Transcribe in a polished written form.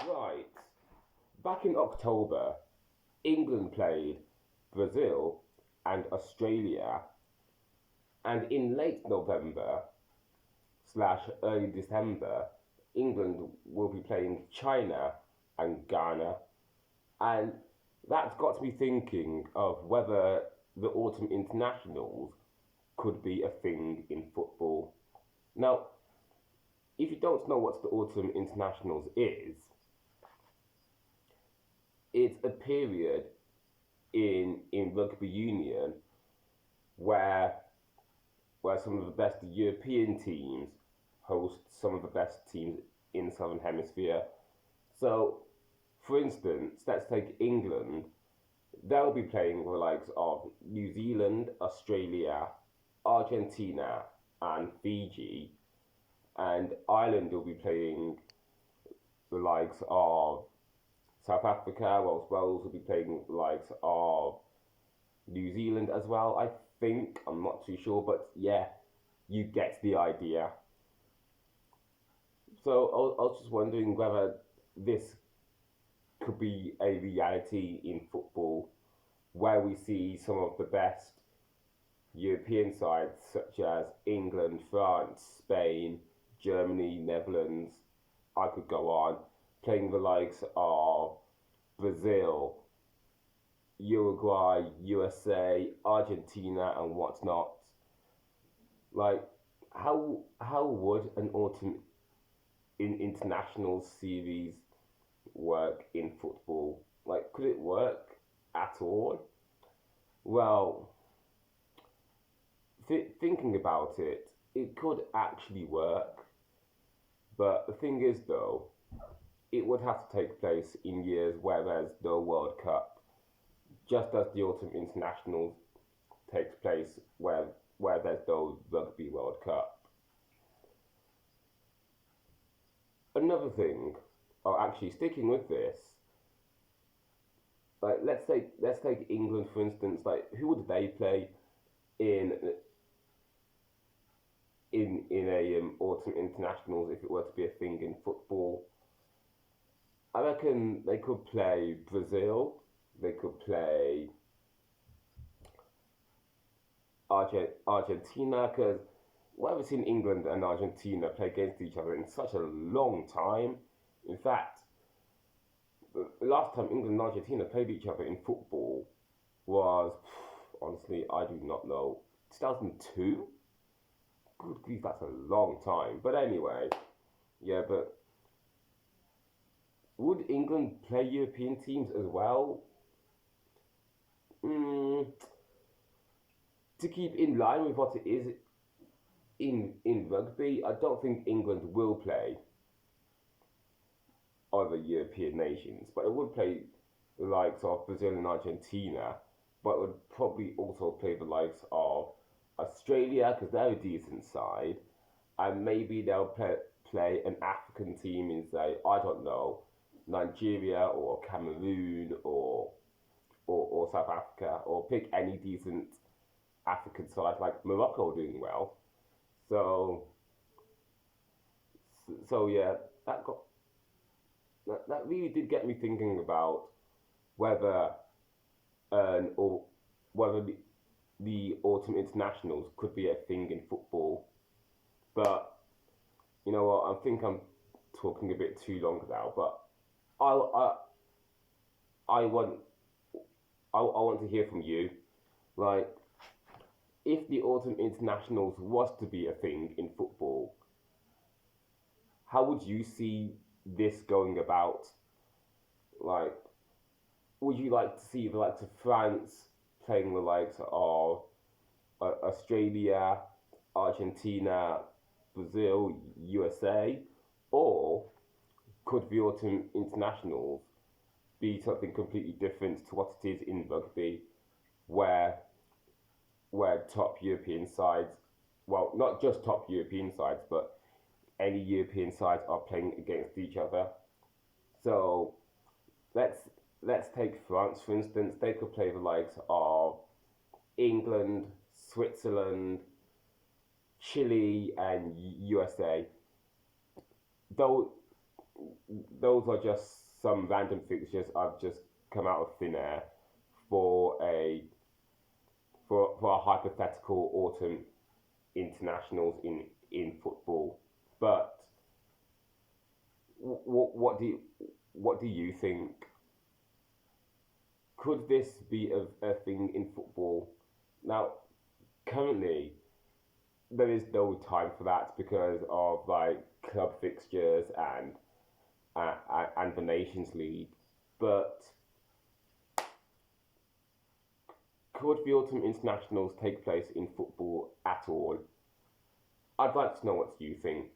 Right. Back in October, England played Brazil and Australia, and in late November slash early December, England will be playing China and Ghana, and that's got me thinking of whether the autumn internationals could be a thing in football. Now, if you don't know what the autumn internationals is, it's a period in rugby union where some of the best European teams host some of the best teams in the Southern Hemisphere. So, for instance, let's take England. They'll be playing the likes of New Zealand, Australia, Argentina, and Fiji. And Ireland will be playing the likes of South Africa, whilst Wales will be playing the likes of New Zealand as well, I think. I'm not too sure, but yeah, you get the idea. So I was just wondering whether this could be a reality in football where we see some of the best European sides such as England, France, Spain, Germany, Netherlands, I could go on, playing the likes of Brazil, Uruguay, USA, Argentina, and whatnot. Like, how would an autumn international series work in football? Like, could it work at all? Well, thinking about it, it could actually work. But the thing is, though, it would have to take place in years where there's no World Cup, just as the autumn internationals takes place where there's no Rugby World Cup. Another thing, or actually sticking with this, like let's take England for instance. Like, who would they play in in a autumn internationals if it were to be a thing in football? I reckon they could play Brazil. They could play Argentina, because we haven't seen England and Argentina play against each other in such a long time. In fact, the last time England and Argentina played each other in football was, honestly, I do not know, 2002? Good grief, that's a long time. But anyway, yeah, but would England play European teams as well? Mm, to keep in line with what it is in rugby, I don't think England will play other European nations, but it would play the likes of Brazil and Argentina, but it would probably also play the likes of Australia because they're a decent side, and maybe they'll play an African team in, say, I don't know, Nigeria or Cameroon or South Africa, or pick any decent African side like Morocco doing well. So so yeah, that got that really did get me thinking about whether or whether the autumn internationals could be a thing in football. But you know what? I think I'm talking a bit too long now. But I I want I want to hear from you. Like, if the autumn internationals was to be a thing in football, how would you see this going about? Like, would you like to see the likes of France playing the likes of Australia, Argentina, Brazil, USA, or could the autumn internationals be something completely different to what it is in rugby, where top European sides, well, not just top European sides, but any European sides are playing against each other. So let's let's take France for instance. They could play the likes of England, Switzerland, Chile, and USA. Though those are just some random fixtures I've just come out of thin air for a hypothetical autumn internationals in football. But what do you think? Could this be a thing in football? Now, currently, there is no time for that because of like club fixtures and the Nations League. But could the autumn internationals take place in football at all? I'd like to know what you think.